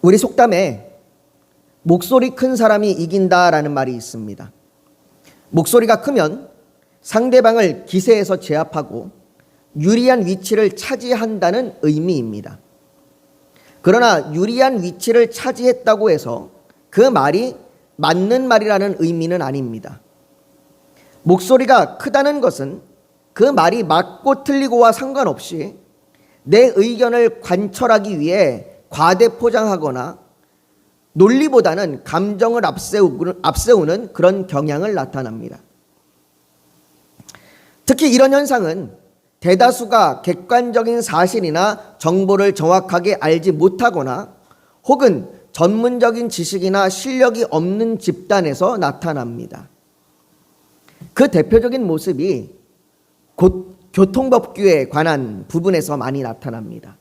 우리 속담에 목소리 큰 사람이 이긴다라는 말이 있습니다. 목소리가 크면 상대방을 기세에서 제압하고 유리한 위치를 차지한다는 의미입니다. 그러나 유리한 위치를 차지했다고 해서 그 말이 맞는 말이라는 의미는 아닙니다. 목소리가 크다는 것은 그 말이 맞고 틀리고와 상관없이 내 의견을 관철하기 위해 과대 포장하거나 논리보다는 감정을 앞세우는 그런 경향을 나타납니다. 특히 이런 현상은 대다수가 객관적인 사실이나 정보를 정확하게 알지 못하거나 혹은 전문적인 지식이나 실력이 없는 집단에서 나타납니다. 그 대표적인 모습이 곧 교통법규에 관한 부분에서 많이 나타납니다.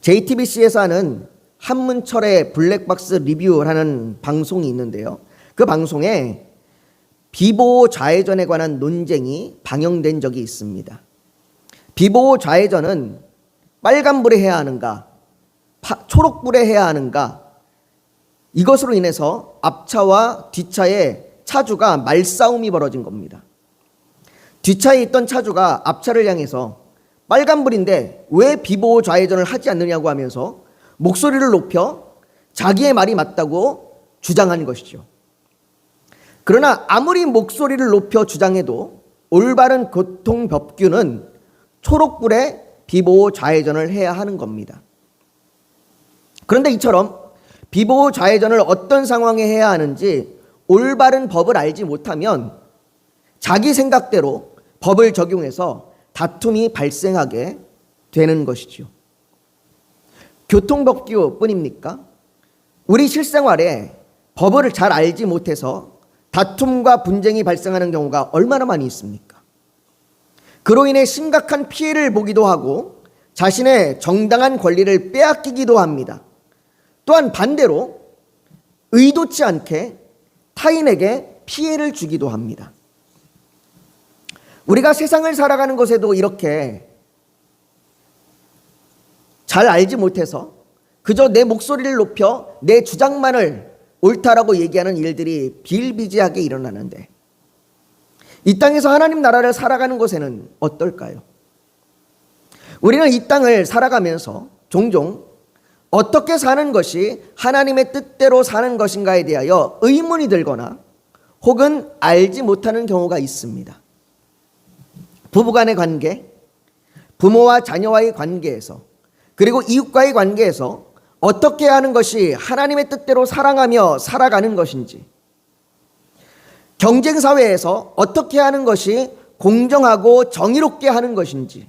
JTBC에서 하는 한문철의 블랙박스 리뷰라는 방송이 있는데요. 그 방송에 비보호 좌회전에 관한 논쟁이 방영된 적이 있습니다. 비보호 좌회전은 빨간불에 해야 하는가, 초록불에 해야 하는가, 이것으로 인해서 앞차와 뒷차의 차주가 말싸움이 벌어진 겁니다. 뒷차에 있던 차주가 앞차를 향해서 빨간불인데 왜 비보호 좌회전을 하지 않느냐고 하면서 목소리를 높여 자기의 말이 맞다고 주장한 것이죠. 그러나 아무리 목소리를 높여 주장해도 올바른 교통법규는 초록불에 비보호 좌회전을 해야 하는 겁니다. 그런데 이처럼 비보호 좌회전을 어떤 상황에 해야 하는지 올바른 법을 알지 못하면 자기 생각대로 법을 적용해서 다툼이 발생하게 되는 것이죠. 교통법규뿐입니까? 우리 실생활에 법을 잘 알지 못해서 다툼과 분쟁이 발생하는 경우가 얼마나 많이 있습니까? 그로 인해 심각한 피해를 보기도 하고 자신의 정당한 권리를 빼앗기기도 합니다. 또한 반대로 의도치 않게 타인에게 피해를 주기도 합니다. 우리가 세상을 살아가는 것에도 이렇게 잘 알지 못해서 그저 내 목소리를 높여 내 주장만을 옳다라고 얘기하는 일들이 비일비재하게 일어나는데 이 땅에서 하나님 나라를 살아가는 것에는 어떨까요? 우리는 이 땅을 살아가면서 종종 어떻게 사는 것이 하나님의 뜻대로 사는 것인가에 대하여 의문이 들거나 혹은 알지 못하는 경우가 있습니다. 부부간의 관계, 부모와 자녀와의 관계에서 그리고 이웃과의 관계에서 어떻게 하는 것이 하나님의 뜻대로 사랑하며 살아가는 것인지, 경쟁사회에서 어떻게 하는 것이 공정하고 정의롭게 하는 것인지,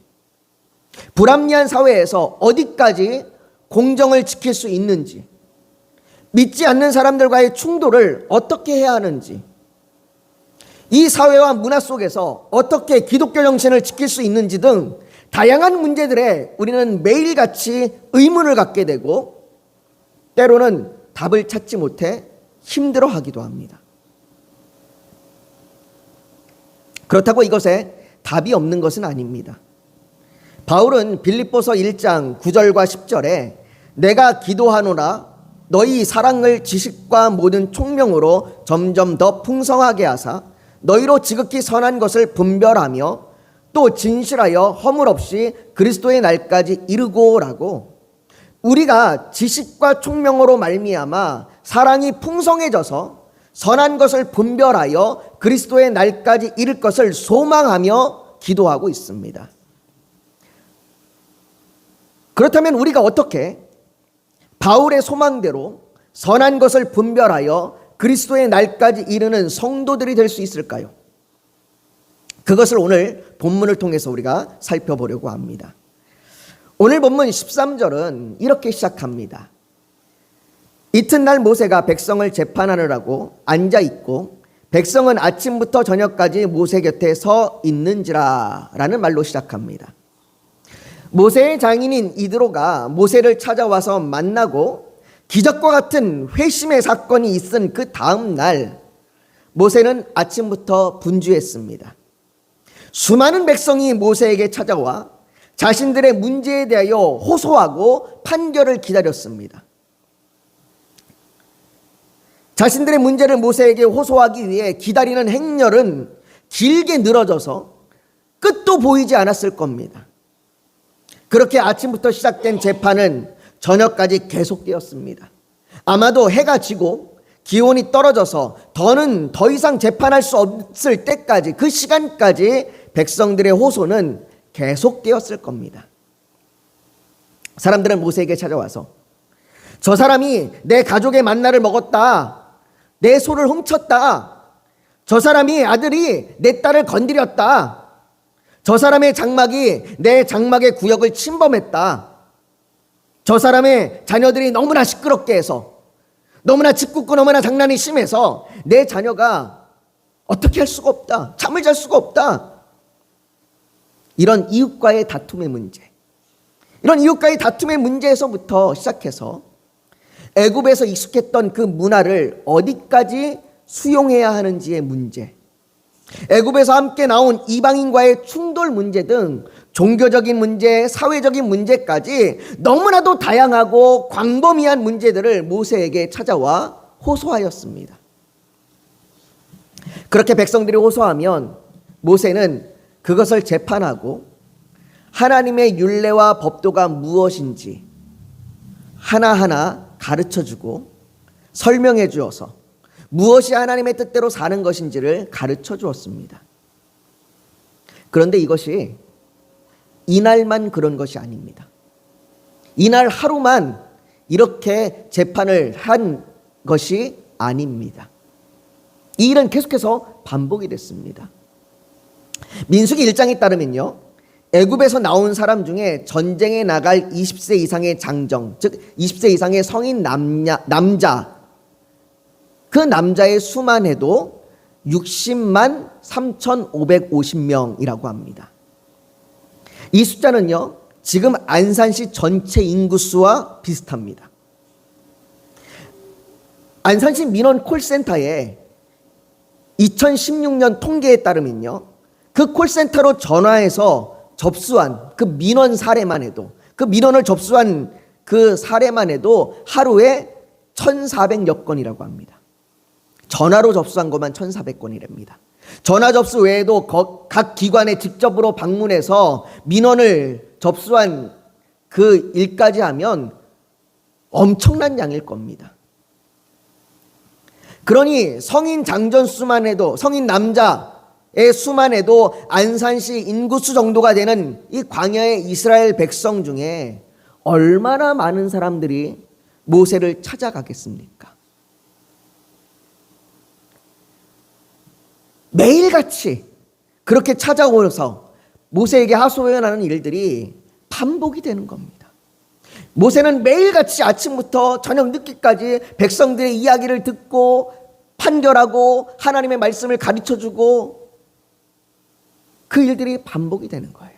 불합리한 사회에서 어디까지 공정을 지킬 수 있는지, 믿지 않는 사람들과의 충돌을 어떻게 해야 하는지, 이 사회와 문화 속에서 어떻게 기독교 정신을 지킬 수 있는지 등 다양한 문제들에 우리는 매일같이 의문을 갖게 되고 때로는 답을 찾지 못해 힘들어하기도 합니다. 그렇다고 이것에 답이 없는 것은 아닙니다. 바울은 빌립보서 1장 9절과 10절에 내가 기도하노라 너희 사랑을 지식과 모든 총명으로 점점 더 풍성하게 하사 너희로 지극히 선한 것을 분별하며 또 진실하여 허물 없이 그리스도의 날까지 이르고라고, 우리가 지식과 총명으로 말미암아 사랑이 풍성해져서 선한 것을 분별하여 그리스도의 날까지 이를 것을 소망하며 기도하고 있습니다. 그렇다면 우리가 어떻게 바울의 소망대로 선한 것을 분별하여 그리스도의 날까지 이르는 성도들이 될 수 있을까요? 그것을 오늘 본문을 통해서 우리가 살펴보려고 합니다. 오늘 본문 13절은 이렇게 시작합니다. 이튿날 모세가 백성을 재판하느라고 앉아있고 백성은 아침부터 저녁까지 모세 곁에 서 있는지라 라는 말로 시작합니다. 모세의 장인인 이드로가 모세를 찾아와서 만나고 기적과 같은 회심의 사건이 있은 그 다음 날 모세는 아침부터 분주했습니다. 수많은 백성이 모세에게 찾아와 자신들의 문제에 대하여 호소하고 판결을 기다렸습니다. 자신들의 문제를 모세에게 호소하기 위해 기다리는 행렬은 길게 늘어져서 끝도 보이지 않았을 겁니다. 그렇게 아침부터 시작된 재판은 저녁까지 계속되었습니다. 아마도 해가 지고 기온이 떨어져서 더는 더 이상 재판할 수 없을 때까지, 그 시간까지 백성들의 호소는 계속되었을 겁니다. 사람들은 모세에게 찾아와서 저 사람이 내 가족의 만나를 먹었다, 내 소를 훔쳤다, 저 사람이 아들이 내 딸을 건드렸다, 저 사람의 장막이 내 장막의 구역을 침범했다, 저 사람의 자녀들이 너무나 시끄럽게 해서, 너무나 짓궂고 너무나 장난이 심해서 내 자녀가 어떻게 할 수가 없다, 잠을 잘 수가 없다. 이런 이웃과의 다툼의 문제, 이런 이웃과의 다툼의 문제에서부터 시작해서 애굽에서 익숙했던 그 문화를 어디까지 수용해야 하는지의 문제, 애굽에서 함께 나온 이방인과의 충돌 문제 등 종교적인 문제, 사회적인 문제까지 너무나도 다양하고 광범위한 문제들을 모세에게 찾아와 호소하였습니다. 그렇게 백성들이 호소하면 모세는 그것을 재판하고 하나님의 율례와 법도가 무엇인지 하나하나 가르쳐주고 설명해 주어서 무엇이 하나님의 뜻대로 사는 것인지를 가르쳐 주었습니다. 그런데 이것이 이날만 그런 것이 아닙니다. 이날 하루만 이렇게 재판을 한 것이 아닙니다. 이 일은 계속해서 반복이 됐습니다. 민수기 1장에 따르면요, 애굽에서 나온 사람 중에 전쟁에 나갈 20세 이상의 장정, 즉 20세 이상의 성인 남자, 그 남자의 수만 해도 60만 3,550명이라고 합니다. 이 숫자는요, 지금 안산시 전체 인구수와 비슷합니다. 안산시 민원 콜센터에 2016년 통계에 따르면요, 그 콜센터로 전화해서 접수한 그 민원 사례만 해도, 그 민원을 접수한 그 사례만 해도 하루에 1,400여 건이라고 합니다. 전화로 접수한 것만 1,400건이랍니다. 전화 접수 외에도 각 기관에 직접으로 방문해서 민원을 접수한 그 일까지 하면 엄청난 양일 겁니다. 그러니 성인 장전 수만 해도, 성인 남자의 수만 해도 안산시 인구수 정도가 되는 이 광야의 이스라엘 백성 중에 얼마나 많은 사람들이 모세를 찾아가겠습니까? 매일같이 그렇게 찾아오면서 모세에게 하소연하는 일들이 반복이 되는 겁니다. 모세는 매일같이 아침부터 저녁 늦게까지 백성들의 이야기를 듣고 판결하고 하나님의 말씀을 가르쳐주고 그 일들이 반복이 되는 거예요.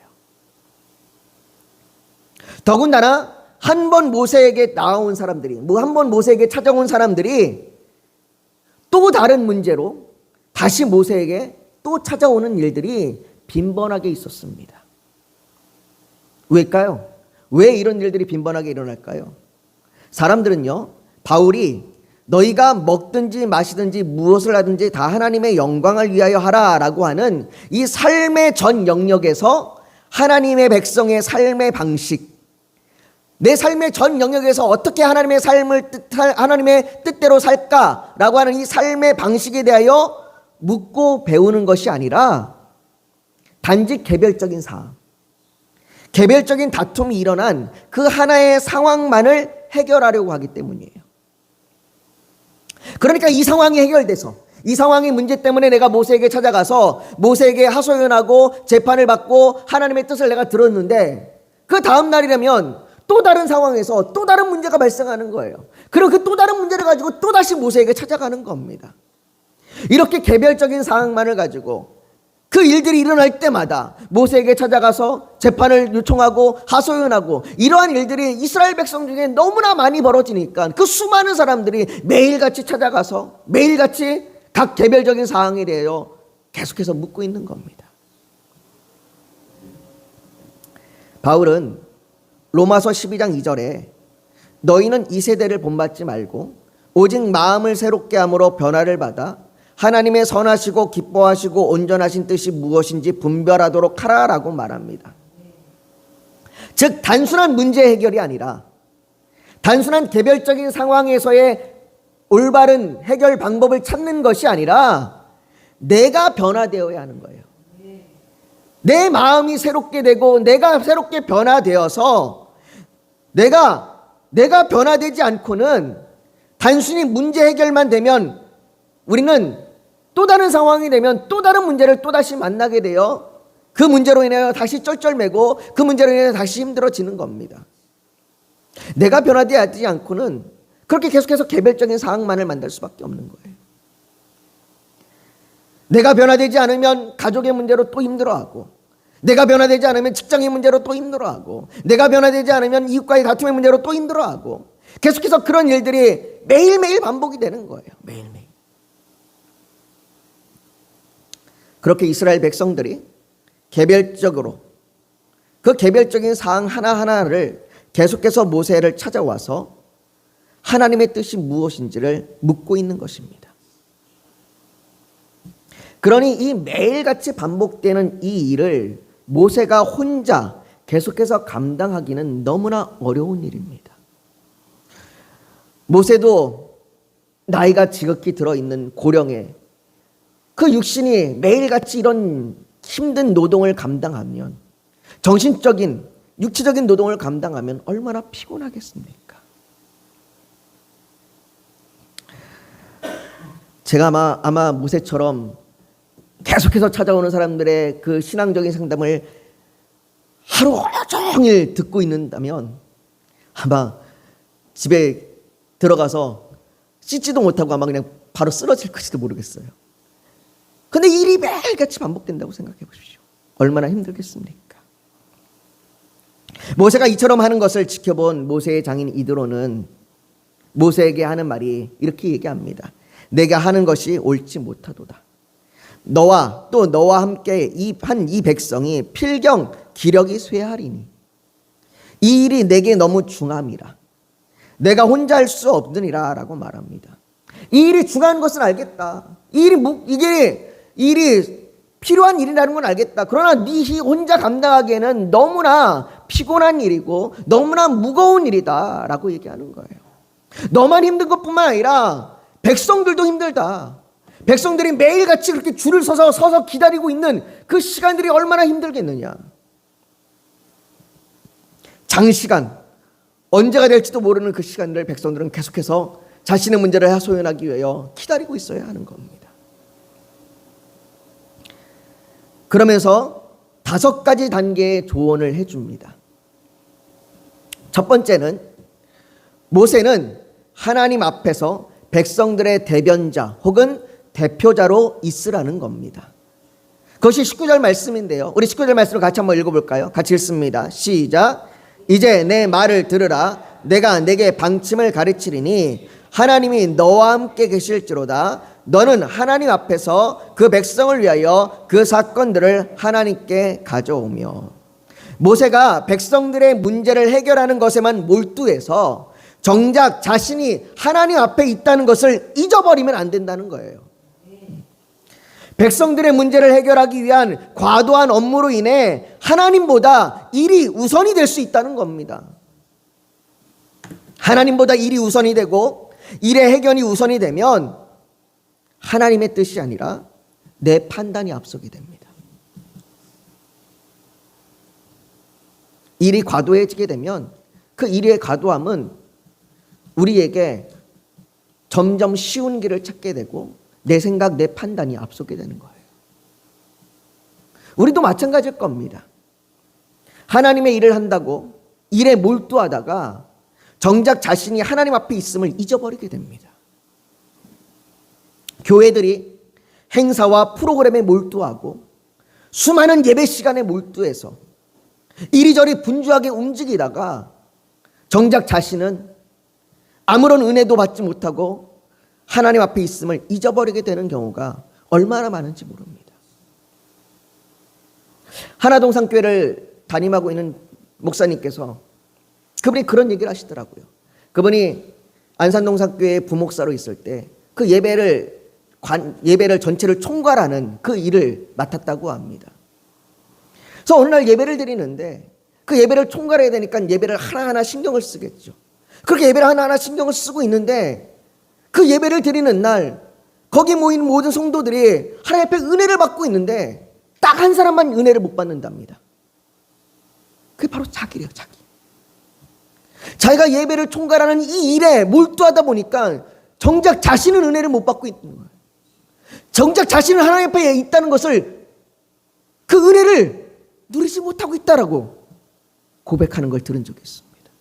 더군다나 한 번 모세에게 나온 사람들이, 한 번 모세에게 찾아온 사람들이 또 다른 문제로 다시 모세에게 또 찾아오는 일들이 빈번하게 있었습니다. 왜일까요? 왜 이런 일들이 빈번하게 일어날까요? 사람들은요, 바울이 너희가 먹든지 마시든지 무엇을 하든지 다 하나님의 영광을 위하여 하라 라고 하는 이 삶의 전 영역에서 하나님의 백성의 삶의 방식, 내 삶의 전 영역에서 어떻게 하나님의 하나님의 뜻대로 살까라고 하는 이 삶의 방식에 대하여 묻고 배우는 것이 아니라 단지 개별적인 사항, 개별적인 다툼이 일어난 그 하나의 상황만을 해결하려고 하기 때문이에요. 그러니까 이 상황이 해결돼서, 이 상황의 문제 때문에 내가 모세에게 찾아가서 모세에게 하소연하고 재판을 받고 하나님의 뜻을 내가 들었는데 그 다음 날이라면 또 다른 상황에서 또 다른 문제가 발생하는 거예요. 그리고 그 또 다른 문제를 가지고 또 다시 모세에게 찾아가는 겁니다. 이렇게 개별적인 상황만을 가지고 그 일들이 일어날 때마다 모세에게 찾아가서 재판을 요청하고 하소연하고, 이러한 일들이 이스라엘 백성 중에 너무나 많이 벌어지니까 그 수많은 사람들이 매일같이 찾아가서 매일같이 각 개별적인 상황에 대하여 계속해서 묻고 있는 겁니다. 바울은 로마서 12장 2절에 너희는 이 세대를 본받지 말고 오직 마음을 새롭게 함으로 변화를 받아 하나님의 선하시고 기뻐하시고 온전하신 뜻이 무엇인지 분별하도록 하라라고 말합니다. 즉 단순한 문제 해결이 아니라 단순한 개별적인 상황에서의 올바른 해결 방법을 찾는 것이 아니라 내가 변화되어야 하는 거예요. 내 마음이 새롭게 되고 내가 새롭게 변화되어서 내가 변화되지 않고는 단순히 문제 해결만 되면 우리는 또 다른 상황이 되면 또 다른 문제를 또다시 만나게 되어 그 문제로 인하여 다시 쩔쩔매고 그 문제로 인해서 다시 힘들어지는 겁니다. 내가 변화되지 않고는 그렇게 계속해서 개별적인 상황만을 만날 수밖에 없는 거예요. 내가 변화되지 않으면 가족의 문제로 또 힘들어하고, 내가 변화되지 않으면 직장의 문제로 또 힘들어하고, 내가 변화되지 않으면 이웃과의 다툼의 문제로 또 힘들어하고, 계속해서 그런 일들이 매일매일 반복이 되는 거예요. 매일매일. 그렇게 이스라엘 백성들이 개별적으로 그 개별적인 사항 하나하나를 계속해서 모세를 찾아와서 하나님의 뜻이 무엇인지를 묻고 있는 것입니다. 그러니 이 매일같이 반복되는 이 일을 모세가 혼자 계속해서 감당하기는 너무나 어려운 일입니다. 모세도 나이가 지극히 들어있는 고령에 그 육신이 매일같이 이런 힘든 노동을 감당하면, 정신적인 육체적인 노동을 감당하면 얼마나 피곤하겠습니까? 제가 아마 모세처럼 계속해서 찾아오는 사람들의 그 신앙적인 상담을 하루 종일 듣고 있는다면 아마 집에 들어가서 씻지도 못하고 아마 그냥 바로 쓰러질지도 모르겠어요. 근데 일이 매일같이 반복된다고 생각해 보십시오. 얼마나 힘들겠습니까? 모세가 이처럼 하는 것을 지켜본 모세의 장인 이드로는 모세에게 하는 말이 이렇게 얘기합니다. 내가 하는 것이 옳지 못하도다. 너와 또 너와 함께 이 백성이 필경 기력이 쇠하리니 이 일이 내게 너무 중함이라. 내가 혼자 할 수 없느니라 라고 말합니다. 이 일이 중요한 것은 알겠다. 이게 일이 필요한 일이라는 건 알겠다. 그러나 네 혼자 감당하기에는 너무나 피곤한 일이고 너무나 무거운 일이다 라고 얘기하는 거예요. 너만 힘든 것뿐만 아니라 백성들도 힘들다. 백성들이 매일같이 그렇게 줄을 서서 기다리고 있는 그 시간들이 얼마나 힘들겠느냐. 장시간, 언제가 될지도 모르는 그 시간들을 백성들은 계속해서 자신의 문제를 하소연하기 위하여 기다리고 있어야 하는 겁니다. 그러면서 5가지 단계의 조언을 해줍니다. 첫 번째는 모세는 하나님 앞에서 백성들의 대변자 혹은 대표자로 있으라는 겁니다. 그것이 19절 말씀인데요. 우리 19절 말씀을 같이 한번 읽어볼까요? 같이 읽습니다. 시작. 이제 내 말을 들으라. 내가 내게 방침을 가르치리니 하나님이 너와 함께 계실지로다. 너는 하나님 앞에서 그 백성을 위하여 그 사건들을 하나님께 가져오며. 모세가 백성들의 문제를 해결하는 것에만 몰두해서 정작 자신이 하나님 앞에 있다는 것을 잊어버리면 안 된다는 거예요. 백성들의 문제를 해결하기 위한 과도한 업무로 인해 하나님보다 일이 우선이 될 수 있다는 겁니다. 하나님보다 일이 우선이 되고 일의 해결이 우선이 되면 하나님의 뜻이 아니라 내 판단이 앞서게 됩니다. 일이 과도해지게 되면 그 일의 과도함은 우리에게 점점 쉬운 길을 찾게 되고 내 생각, 내 판단이 앞서게 되는 거예요. 우리도 마찬가지일 겁니다. 하나님의 일을 한다고 일에 몰두하다가 정작 자신이 하나님 앞에 있음을 잊어버리게 됩니다. 교회들이 행사와 프로그램에 몰두하고 수많은 예배 시간에 몰두해서 이리저리 분주하게 움직이다가 정작 자신은 아무런 은혜도 받지 못하고 하나님 앞에 있음을 잊어버리게 되는 경우가 얼마나 많은지 모릅니다. 하나동산교회를 담임하고 있는 목사님께서 그분이 그런 얘기를 하시더라고요. 그분이 안산동산교회 부목사로 있을 때 그 예배를 전체를 총괄하는 그 일을 맡았다고 합니다. 그래서 어느 날 예배를 드리는데 그 예배를 총괄해야 되니까 예배를 하나하나 신경을 쓰겠죠. 그렇게 예배를 하나하나 신경을 쓰고 있는데 그 예배를 드리는 날 거기 모인 모든 성도들이 하나님 앞에 은혜를 받고 있는데 딱 한 사람만 은혜를 못 받는답니다. 그게 바로 자기래요, 자기. 자기가 예배를 총괄하는 이 일에 몰두하다 보니까 정작 자신은 은혜를 못 받고 있는 거예요. 정작 자신은 하나님 앞에 있다는 것을, 그 은혜를 누리지 못하고 있다라고 고백하는 걸 들은 적이 있습니다.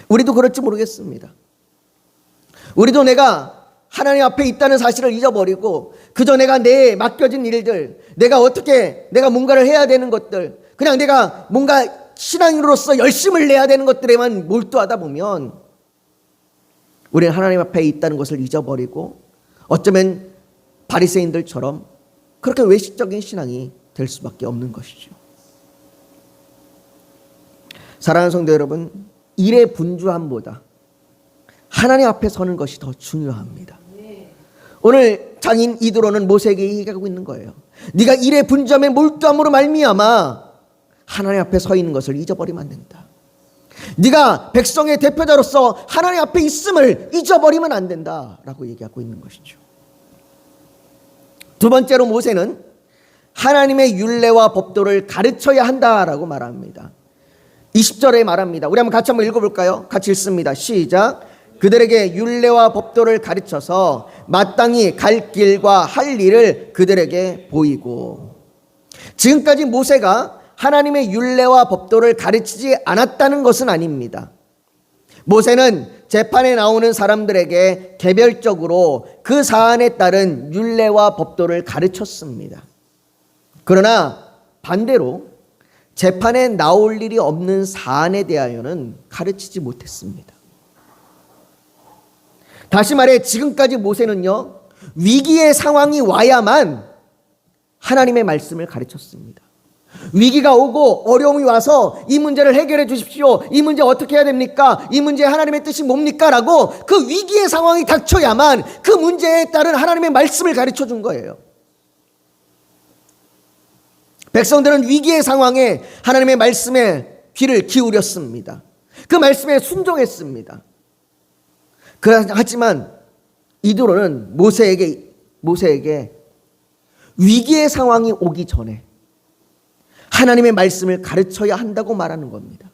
우리도 그럴지 모르겠습니다. 우리도 내가 하나님 앞에 있다는 사실을 잊어버리고 그저 내가 내 맡겨진 일들, 내가 뭔가를 해야 되는 것들, 그냥 내가 뭔가 신앙인으로서 열심을 내야 되는 것들에만 몰두하다 보면 우리는 하나님 앞에 있다는 것을 잊어버리고 어쩌면 바리새인들처럼 그렇게 외식적인 신앙이 될 수밖에 없는 것이죠. 사랑하는 성도 여러분, 일의 분주함보다 하나님 앞에 서는 것이 더 중요합니다. 오늘 장인 이드로는 모세에게 얘기하고 있는 거예요. 네가 일의 분주함에 몰두함으로 말미암아 하나님 앞에 서 있는 것을 잊어버리면 안 된다. 네가 백성의 대표자로서 하나님 앞에 있음을 잊어버리면 안 된다라고 얘기하고 있는 것이죠. 두 번째로 모세는 하나님의 율례와 법도를 가르쳐야 한다라고 말합니다. 20절에 말합니다. 우리 같이 한번 읽어볼까요? 같이 읽습니다. 시작. 그들에게 율례와 법도를 가르쳐서 마땅히 갈 길과 할 일을 그들에게 보이고. 지금까지 모세가 하나님의 율례와 법도를 가르치지 않았다는 것은 아닙니다. 모세는 재판에 나오는 사람들에게 개별적으로 그 사안에 따른 율례와 법도를 가르쳤습니다. 그러나 반대로 재판에 나올 일이 없는 사안에 대하여는 가르치지 못했습니다. 다시 말해 지금까지 모세는요, 위기의 상황이 와야만 하나님의 말씀을 가르쳤습니다. 위기가 오고 어려움이 와서 이 문제를 해결해 주십시오. 이 문제 어떻게 해야 됩니까? 이 문제 하나님의 뜻이 뭡니까? 라고 그 위기의 상황이 닥쳐야만 그 문제에 따른 하나님의 말씀을 가르쳐 준 거예요. 백성들은 위기의 상황에 하나님의 말씀에 귀를 기울였습니다. 그 말씀에 순종했습니다. 하지만 이드로는 모세에게 위기의 상황이 오기 전에 하나님의 말씀을 가르쳐야 한다고 말하는 겁니다.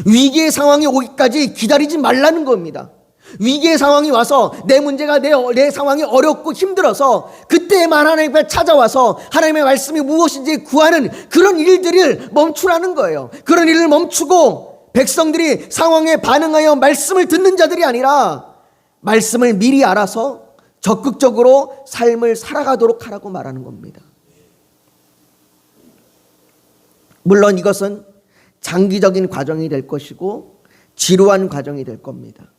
위기의 상황이 오기까지 기다리지 말라는 겁니다. 위기의 상황이 와서 내 문제가 내 상황이 어렵고 힘들어서 그때만 하나님 앞에 찾아와서 하나님의 말씀이 무엇인지 구하는 그런 일들을 멈추라는 거예요. 그런 일을 멈추고 백성들이 상황에 반응하여 말씀을 듣는 자들이 아니라 말씀을 미리 알아서 적극적으로 삶을 살아가도록 하라고 말하는 겁니다. 물론 이것은 장기적인 과정이 될 것이고 지루한 과정이 될 겁니다.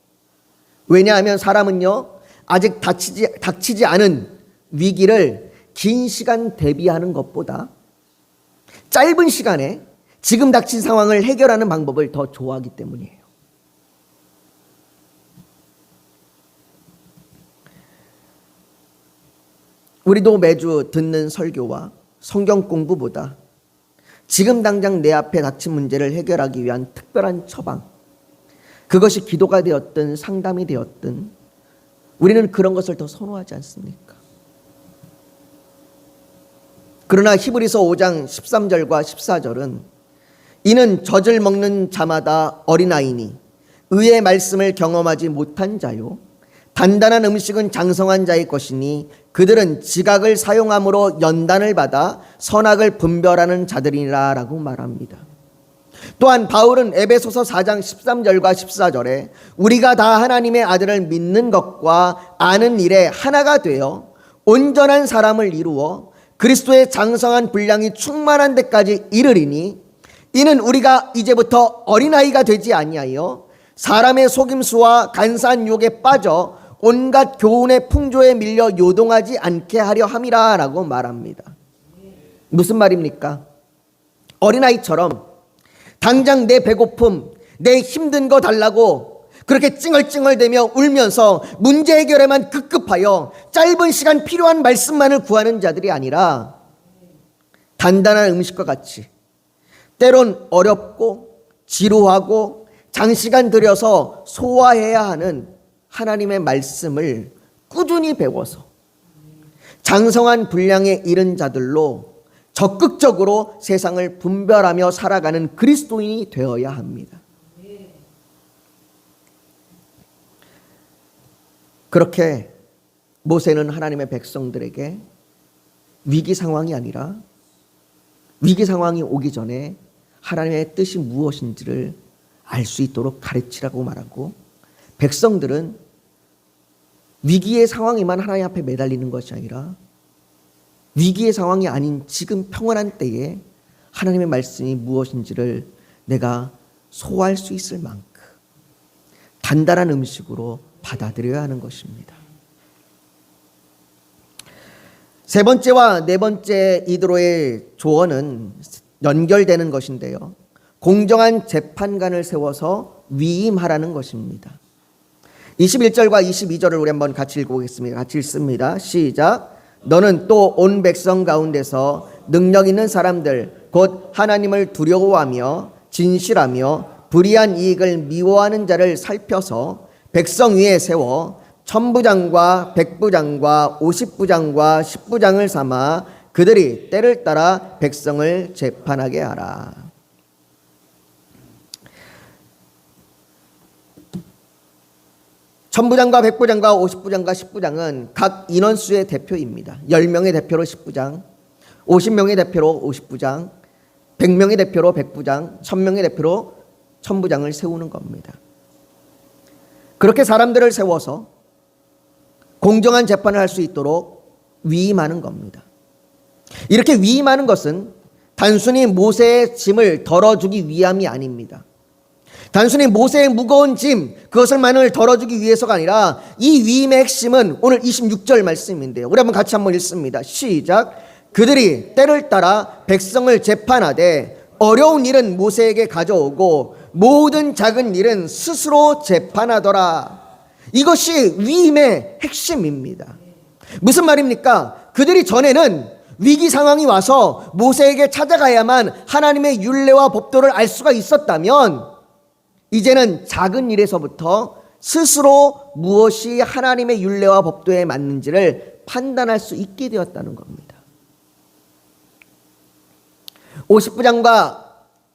왜냐하면 사람은요, 아직 닥치지 않은 위기를 긴 시간 대비하는 것보다 짧은 시간에 지금 닥친 상황을 해결하는 방법을 더 좋아하기 때문이에요. 우리도 매주 듣는 설교와 성경 공부보다 지금 당장 내 앞에 닥친 문제를 해결하기 위한 특별한 처방, 그것이 기도가 되었든 상담이 되었든 우리는 그런 것을 더 선호하지 않습니까? 그러나 히브리서 5장 13절과 14절은 이는 젖을 먹는 자마다 어린아이니 의의 말씀을 경험하지 못한 자요 단단한 음식은 장성한 자의 것이니 그들은 지각을 사용함으로 연단을 받아 선악을 분별하는 자들이라 라고 말합니다. 또한 바울은 에베소서 4장 13절과 14절에 우리가 다 하나님의 아들을 믿는 것과 아는 일에 하나가 되어 온전한 사람을 이루어 그리스도의 장성한 분량이 충만한 데까지 이르리니 이는 우리가 이제부터 어린아이가 되지 아니하여 사람의 속임수와 간사한 유혹에 빠져 온갖 교훈의 풍조에 밀려 요동하지 않게 하려 함이라 라고 말합니다. 무슨 말입니까? 어린아이처럼 당장 내 배고픔, 내 힘든 거 달라고 그렇게 찡얼찡얼대며 울면서 문제 해결에만 급급하여 짧은 시간 필요한 말씀만을 구하는 자들이 아니라 단단한 음식과 같이 때론 어렵고 지루하고 장시간 들여서 소화해야 하는 하나님의 말씀을 꾸준히 배워서 장성한 분량에 이른 자들로 적극적으로 세상을 분별하며 살아가는 그리스도인이 되어야 합니다. 그렇게 모세는 하나님의 백성들에게 위기 상황이 아니라 위기 상황이 오기 전에 하나님의 뜻이 무엇인지를 알 수 있도록 가르치라고 말하고, 백성들은 위기의 상황에만 하나님 앞에 매달리는 것이 아니라 위기의 상황이 아닌 지금 평온한 때에 하나님의 말씀이 무엇인지를 내가 소화할 수 있을 만큼 단단한 음식으로 받아들여야 하는 것입니다. 세 번째와 네 번째 이드로의 조언은 연결되는 것인데요. 공정한 재판관을 세워서 위임하라는 것입니다. 21절과 22절을 우리 한번 같이 읽어보겠습니다. 같이 읽습니다. 시작. 너는 또 온 백성 가운데서 능력 있는 사람들 곧 하나님을 두려워하며 진실하며 불의한 이익을 미워하는 자를 살펴서 백성 위에 세워 천부장과 백부장과 50부장과 10부장을 삼아 그들이 때를 따라 백성을 재판하게 하라. 천부장과 백부장과 50부장과 10부장은 각 인원수의 대표입니다. 10명의 대표로 10부장, 50명의 대표로 50부장, 100명의 대표로 100부장, 1000명의 대표로 1000부장을 세우는 겁니다. 그렇게 사람들을 세워서 공정한 재판을 할 수 있도록 위임하는 겁니다. 이렇게 위임하는 것은 단순히 모세의 짐을 덜어주기 위함이 아닙니다. 단순히 모세의 무거운 짐 그것을만을 덜어주기 위해서가 아니라 이 위임의 핵심은 오늘 26절 말씀인데요. 우리 같이 한번 읽습니다. 시작. 그들이 때를 따라 백성을 재판하되 어려운 일은 모세에게 가져오고 모든 작은 일은 스스로 재판하더라. 이것이 위임의 핵심입니다. 무슨 말입니까? 그들이 전에는 위기 상황이 와서 모세에게 찾아가야만 하나님의 율례와 법도를 알 수가 있었다면 이제는 작은 일에서부터 스스로 무엇이 하나님의 율례와 법도에 맞는지를 판단할 수 있게 되었다는 겁니다. 10부장과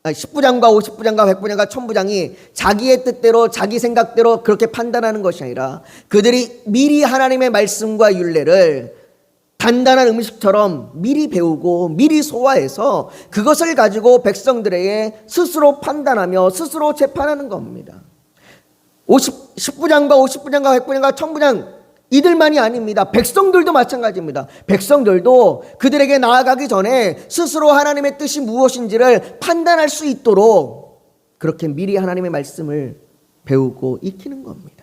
50부장과 100부장과 1000부장이 자기의 뜻대로 자기 생각대로 그렇게 판단하는 것이 아니라 그들이 미리 하나님의 말씀과 율례를 단단한 음식처럼 미리 배우고 미리 소화해서 그것을 가지고 백성들에게 스스로 판단하며 스스로 재판하는 겁니다. 10부장과 50부장과 100부장과 1000부장 이들만이 아닙니다. 백성들도 마찬가지입니다. 백성들도 그들에게 나아가기 전에 스스로 하나님의 뜻이 무엇인지를 판단할 수 있도록 그렇게 미리 하나님의 말씀을 배우고 익히는 겁니다.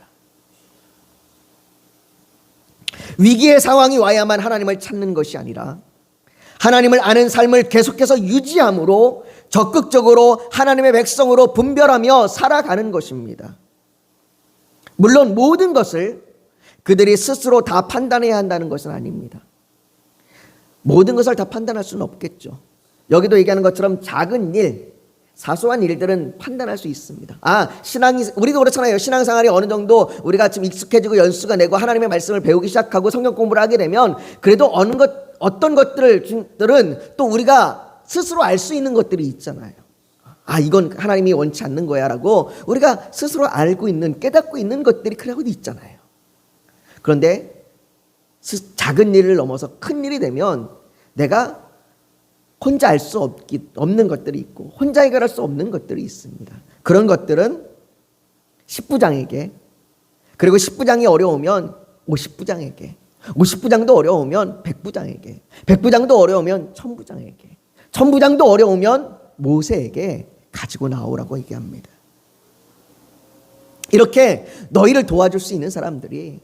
위기의 상황이 와야만 하나님을 찾는 것이 아니라 하나님을 아는 삶을 계속해서 유지함으로 적극적으로 하나님의 백성으로 분별하며 살아가는 것입니다. 물론 모든 것을 그들이 스스로 다 판단해야 한다는 것은 아닙니다. 모든 것을 다 판단할 수는 없겠죠. 여기도 얘기하는 것처럼 작은 일, 사소한 일들은 판단할 수 있습니다. 우리도 그렇잖아요. 신앙생활이 어느 정도 우리가 좀 익숙해지고 연수가 되고 하나님의 말씀을 배우기 시작하고 성경 공부를 하게 되면 그래도 어떤 것들은 또 우리가 스스로 알 수 있는 것들이 있잖아요. 이건 하나님이 원치 않는 거야 라고 우리가 스스로 알고 있는, 깨닫고 있는 것들이 그래도 있잖아요. 그런데 작은 일을 넘어서 큰 일이 되면 내가 혼자 알 수 없는 것들이 있고 혼자 해결할 수 없는 것들이 있습니다. 그런 것들은 10부장에게, 그리고 10부장이 어려우면 50부장에게, 50부장도 어려우면 100부장에게, 100부장도 어려우면 1000부장에게, 1000부장도 어려우면 모세에게 가지고 나오라고 얘기합니다. 이렇게 너희를 도와줄 수 있는 사람들이,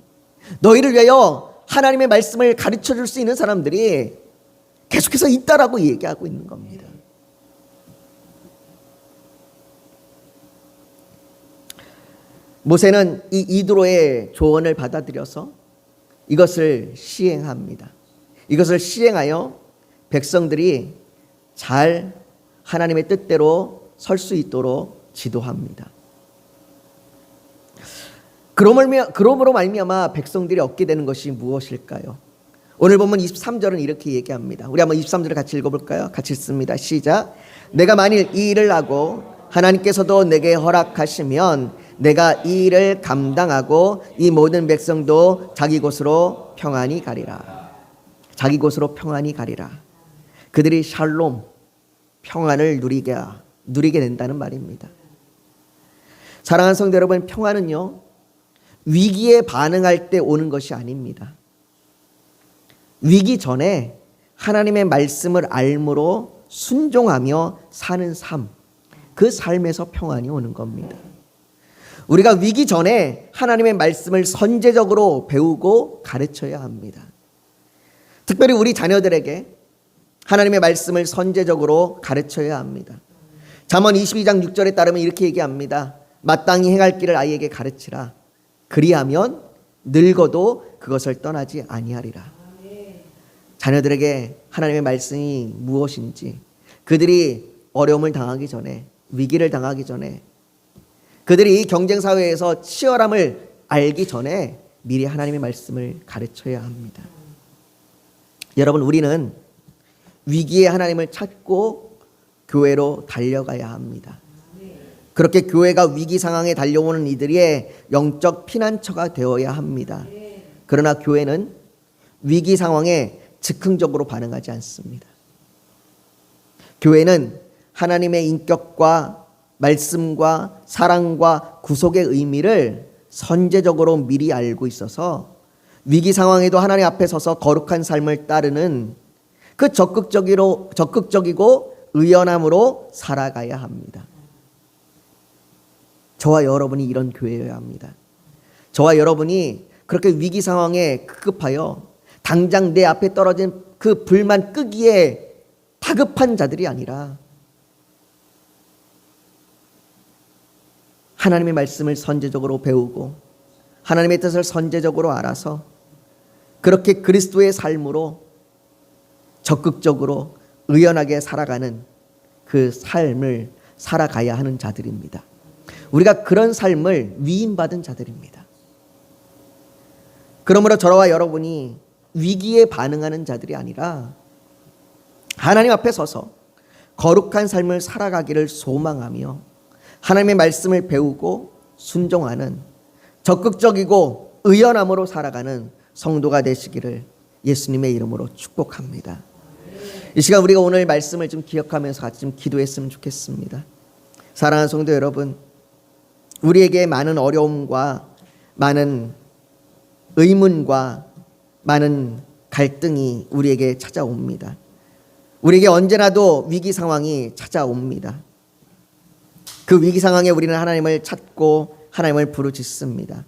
너희를 위하여 하나님의 말씀을 가르쳐 줄 수 있는 사람들이 계속해서 있다라고 얘기하고 있는 겁니다. 모세는 이 이드로의 조언을 받아들여서 이것을 시행합니다. 이것을 시행하여 백성들이 잘 하나님의 뜻대로 설 수 있도록 지도합니다. 그러므로 말미암아 백성들이 얻게 되는 것이 무엇일까요? 오늘 본문 23절은 이렇게 얘기합니다. 우리 한번 23절을 같이 읽어볼까요? 같이 읽습니다. 시작. 내가 만일 이 일을 하고 하나님께서도 내게 허락하시면 내가 이 일을 감당하고 이 모든 백성도 자기 곳으로 평안히 가리라. 자기 곳으로 평안히 가리라. 그들이 샬롬, 평안을 누리게 된다는 말입니다. 사랑하는 성도 여러분, 평안은요, 위기에 반응할 때 오는 것이 아닙니다. 위기 전에 하나님의 말씀을 알므로 순종하며 사는 삶, 그 삶에서 평안이 오는 겁니다. 우리가 위기 전에 하나님의 말씀을 선제적으로 배우고 가르쳐야 합니다. 특별히 우리 자녀들에게 하나님의 말씀을 선제적으로 가르쳐야 합니다. 잠언 22장 6절에 따르면 이렇게 얘기합니다. 마땅히 행할 길을 아이에게 가르치라. 그리하면 늙어도 그것을 떠나지 아니하리라. 자녀들에게 하나님의 말씀이 무엇인지, 그들이 어려움을 당하기 전에, 위기를 당하기 전에, 그들이 이 경쟁 사회에서 치열함을 알기 전에 미리 하나님의 말씀을 가르쳐야 합니다. 여러분, 우리는 위기에 하나님을 찾고 교회로 달려가야 합니다. 그렇게 교회가 위기 상황에 달려오는 이들의 영적 피난처가 되어야 합니다. 그러나 교회는 위기 상황에 즉흥적으로 반응하지 않습니다. 교회는 하나님의 인격과 말씀과 사랑과 구속의 의미를 선제적으로 미리 알고 있어서 위기 상황에도 하나님 앞에 서서 거룩한 삶을 따르는 그 적극적이고 의연함으로 살아가야 합니다. 저와 여러분이 이런 교회여야 합니다. 저와 여러분이 그렇게 위기 상황에 급급하여 당장 내 앞에 떨어진 그 불만 끄기에 다급한 자들이 아니라 하나님의 말씀을 선제적으로 배우고 하나님의 뜻을 선제적으로 알아서 그렇게 그리스도의 삶으로 적극적으로 의연하게 살아가는 그 삶을 살아가야 하는 자들입니다. 우리가 그런 삶을 위임받은 자들입니다. 그러므로 저와 여러분이 위기에 반응하는 자들이 아니라 하나님 앞에 서서 거룩한 삶을 살아가기를 소망하며 하나님의 말씀을 배우고 순종하는 적극적이고 의연함으로 살아가는 성도가 되시기를 예수님의 이름으로 축복합니다. 이 시간 우리가 오늘 말씀을 좀 기억하면서 같이 좀 기도했으면 좋겠습니다. 사랑하는 성도 여러분, 우리에게 많은 어려움과 많은 의문과 많은 갈등이 우리에게 찾아옵니다. 우리에게 언제나도 위기 상황이 찾아옵니다. 그 위기 상황에 우리는 하나님을 찾고 하나님을 부르짖습니다.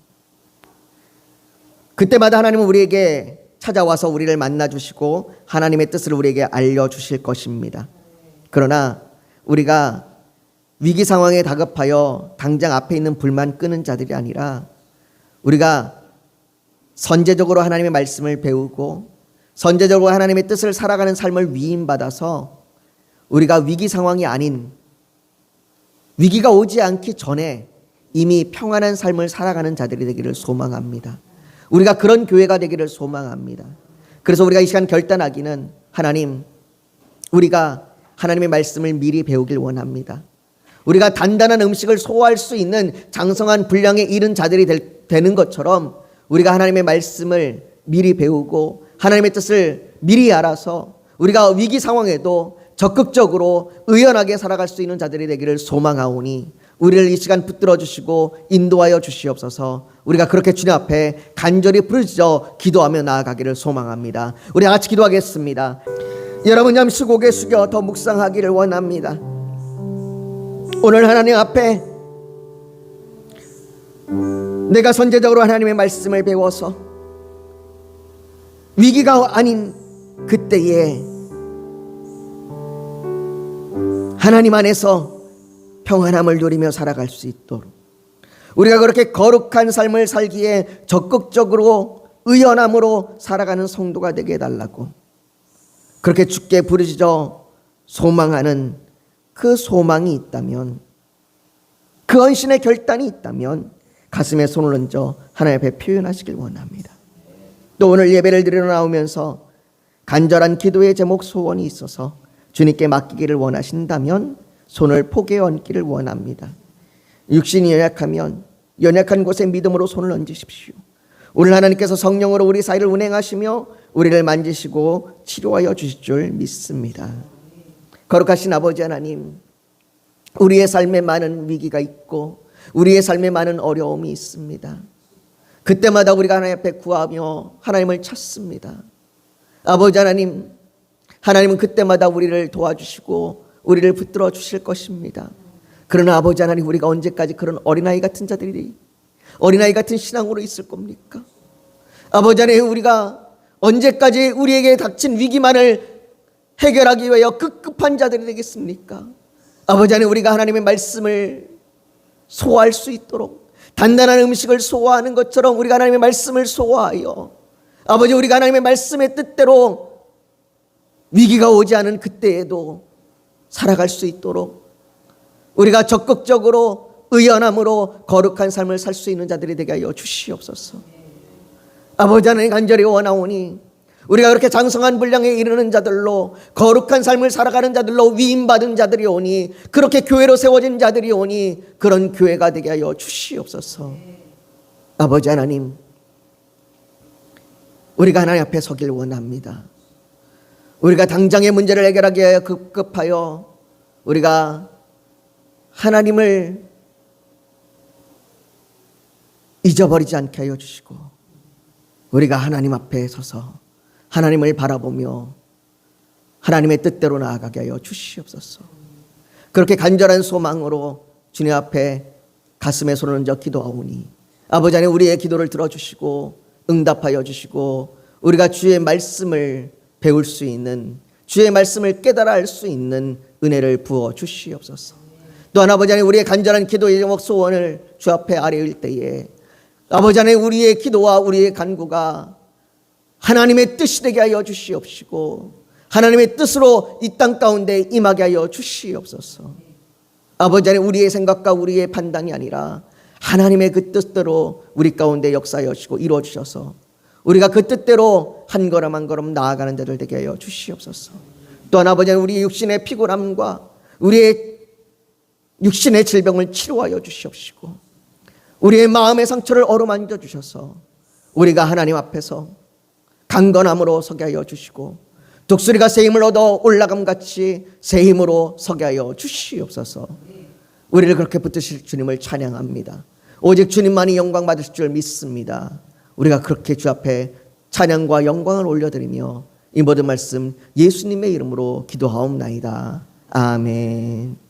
그때마다 하나님은 우리에게 찾아와서 우리를 만나주시고 하나님의 뜻을 우리에게 알려주실 것입니다. 그러나 우리가 위기 상황에 다급하여 당장 앞에 있는 불만 끄는 자들이 아니라 우리가 선제적으로 하나님의 말씀을 배우고 선제적으로 하나님의 뜻을 살아가는 삶을 위임받아서 우리가 위기 상황이 아닌 위기가 오지 않기 전에 이미 평안한 삶을 살아가는 자들이 되기를 소망합니다. 우리가 그런 교회가 되기를 소망합니다. 그래서 우리가 이 시간 결단하기는 하나님, 우리가 하나님의 말씀을 미리 배우길 원합니다. 우리가 단단한 음식을 소화할 수 있는 장성한 분량에 이른 자들이 되는 것처럼 우리가 하나님의 말씀을 미리 배우고 하나님의 뜻을 미리 알아서 우리가 위기 상황에도 적극적으로 의연하게 살아갈 수 있는 자들이 되기를 소망하오니 우리를 이 시간 붙들어 주시고 인도하여 주시옵소서. 우리가 그렇게 주님 앞에 간절히 부르짖어 기도하며 나아가기를 소망합니다. 우리 같이 기도하겠습니다. 여러분 잠시 고개 숙여 더 묵상하기를 원합니다. 오늘 하나님 앞에 내가 선제적으로 하나님의 말씀을 배워서 위기가 아닌 그때에 하나님 안에서 평안함을 누리며 살아갈 수 있도록 우리가 그렇게 거룩한 삶을 살기에 적극적으로 의연함으로 살아가는 성도가 되게 해달라고, 그렇게 주께 부르짖어 소망하는 그 소망이 있다면, 그 헌신의 결단이 있다면 가슴에 손을 얹어 하나님 앞에 표현하시길 원합니다. 또 오늘 예배를 드리러 나오면서 간절한 기도의 제목 소원이 있어서 주님께 맡기기를 원하신다면 손을 포개에 얹기를 원합니다. 육신이 연약하면 연약한 곳에 믿음으로 손을 얹으십시오. 오늘 하나님께서 성령으로 우리 사이를 운행하시며 우리를 만지시고 치료하여 주실 줄 믿습니다. 거룩하신 아버지 하나님, 우리의 삶에 많은 위기가 있고 우리의 삶에 많은 어려움이 있습니다. 그때마다 우리가 하나님 앞에 구하며 하나님을 찾습니다. 아버지 하나님, 하나님은 그때마다 우리를 도와주시고 우리를 붙들어 주실 것입니다. 그러나 아버지 하나님, 우리가 언제까지 그런 어린아이 같은 자들이, 어린아이 같은 신앙으로 있을 겁니까? 아버지 하나님, 우리가 언제까지 우리에게 닥친 위기만을 해결하기 위하여 급급한 자들이 되겠습니까? 아버지 하나님, 우리가 하나님의 말씀을 소화할 수 있도록 단단한 음식을 소화하는 것처럼 우리가 하나님의 말씀을 소화하여, 아버지, 우리가 하나님의 말씀의 뜻대로 위기가 오지 않은 그때에도 살아갈 수 있도록 우리가 적극적으로 의연함으로 거룩한 삶을 살 수 있는 자들이 되게 하여 주시옵소서. 아버지 하나님, 간절히 원하오니 우리가 그렇게 장성한 분량에 이르는 자들로, 거룩한 삶을 살아가는 자들로 위임받은 자들이 오니, 그렇게 교회로 세워진 자들이 오니 그런 교회가 되게 하여 주시옵소서. 아버지 하나님, 우리가 하나님 앞에 서길 원합니다. 우리가 당장의 문제를 해결하기 위하여 급급하여 우리가 하나님을 잊어버리지 않게 하여 주시고, 우리가 하나님 앞에 서서 하나님을 바라보며 하나님의 뜻대로 나아가게 하여 주시옵소서. 그렇게 간절한 소망으로 주님 앞에 가슴에 손을 얹어 기도하오니 아버지 하나님, 우리의 기도를 들어주시고 응답하여 주시고 우리가 주의 말씀을 배울 수 있는, 주의 말씀을 깨달아 알 수 있는 은혜를 부어 주시옵소서. 또한 아버지 하나님, 우리의 간절한 기도의 제목 소원을 주 앞에 아뢰일 때에 아버지 하나님, 우리의 기도와 우리의 간구가 하나님의 뜻이 되게 하여 주시옵시고 하나님의 뜻으로 이 땅 가운데 임하게 하여 주시옵소서. 아버지 하나님, 우리의 생각과 우리의 판단이 아니라 하나님의 그 뜻대로 우리 가운데 역사하여 주시고 이루어 주셔서 우리가 그 뜻대로 한 걸음 한 걸음 나아가는 자들 되게 하여 주시옵소서. 또한 아버지 하나님, 우리 육신의 피곤함과 우리의 육신의 질병을 치료하여 주시옵시고 우리의 마음의 상처를 어루만져 주셔서 우리가 하나님 앞에서 강건함으로 서게 하여 주시고 독수리가 새 힘을 얻어 올라감같이 새 힘으로 서게 하여 주시옵소서. 우리를 그렇게 붙드실 주님을 찬양합니다. 오직 주님만이 영광 받으실 줄 믿습니다. 우리가 그렇게 주 앞에 찬양과 영광을 올려드리며 이 모든 말씀 예수님의 이름으로 기도하옵나이다. 아멘.